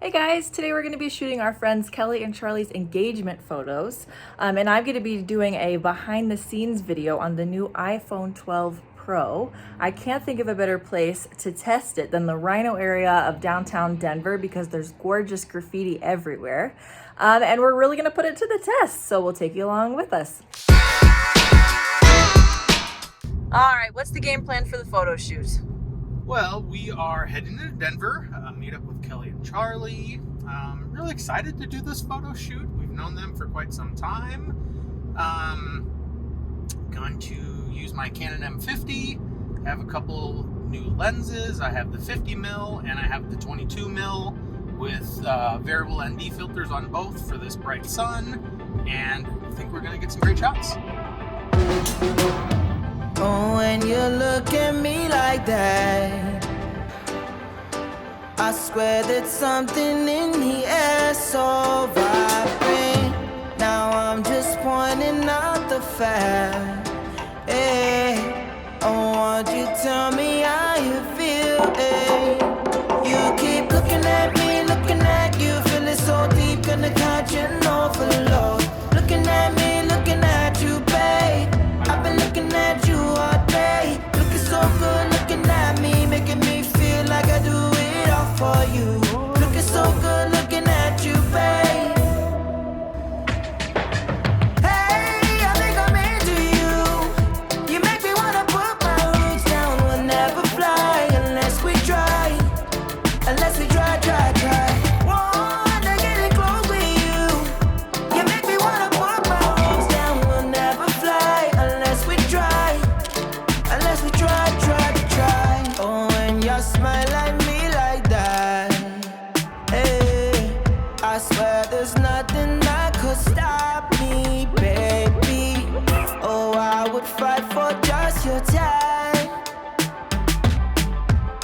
Hey guys, today we're going to be shooting our friends Kelly and Charlie's engagement photos, and I'm going to be doing a behind the scenes video on the new iPhone 12 Pro. I can't think of a better place to test it than the Rhino area of downtown Denver because there's gorgeous graffiti everywhere, and we're really going to put it to the test, so we'll take you along with us. All right, what's the game plan for the photo shoot? Well, we are heading to Denver, meet up with Kelly and Charlie. Really excited to do this photo shoot. We've known them for quite some time. Going to use my Canon M50. I have a couple new lenses. I have the 50mm and I have the 22mm with variable ND filters on both for this bright sun. And I think we're going to get some great shots. Oh, when you look at me like that, I swear that something in the air so vibrant. Now I'm just pointing out the fact. Hey, I want you to tell me how you feel. Hey, you keep looking at me, looking at you, feeling so deep, gonna catch an overload. Looking at me, looking at you, babe. I've been looking at you all day. Looking so good, looking at me, making me feel like I do it all for you. Looking so good, looking at you, babe. Hey, I think I'm into you. You make me wanna put my roots down. We'll never fly unless we try. Unless we try. Wanna get in close with you. You make me wanna put my roots down. We'll never fly unless we try. Unless we try. Oh, when you smile at me like that, hey, I swear there's nothing that could stop me, baby. Oh, I would fight for just your time.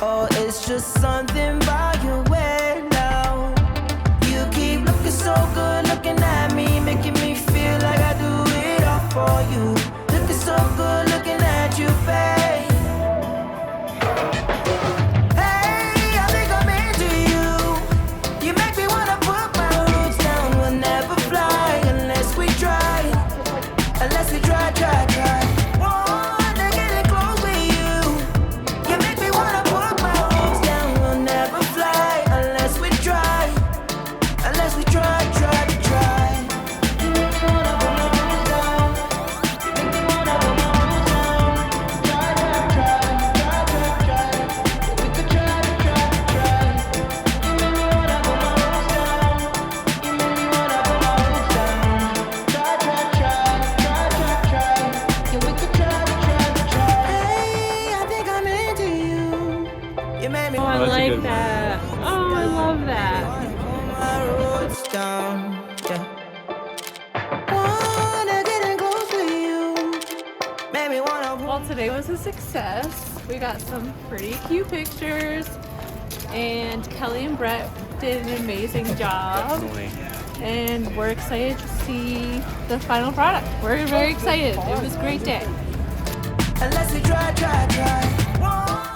Oh, it's just something about your way now. You keep looking so good, looking at me, making me feel like I do it all for you. Looking so good, looking at you, babe. Hey, I think I'm into you. You make me wanna put my roots down. We'll never fly unless we try. Unless we try. Wanna get in close with you. You make me wanna put my roots down. We'll never fly unless we try. Unless we try. You make me wanna put my roots down. You make me wanna put my roots down. Try. We could try. You make me wanna put my roots down. You make me wanna put my roots down. Try. Yeah, we could try. Hey, I think I'm into you. You made me Oh, I that's a like good that. Oh, I love that. put my roots down. Yeah. Wanna get in close with you. Made me wanna. Well, today was a success. We got some pretty cute pictures, and Kelly and Brett did an amazing job. And we're excited to see the final product. We're very excited. It was a great day. Unless we try.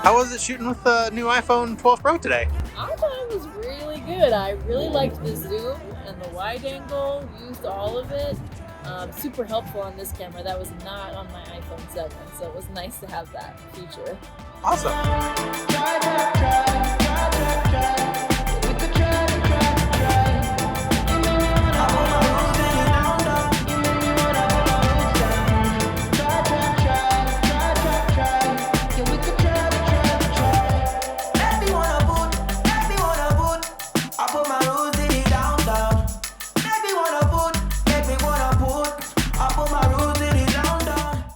How was it shooting with the new iPhone 12 Pro today? I thought it was really good. I really liked the zoom and the wide angle, used all of it. Super helpful on this camera. That was not on my iPhone 7, so it was nice to have that feature. Awesome. Try.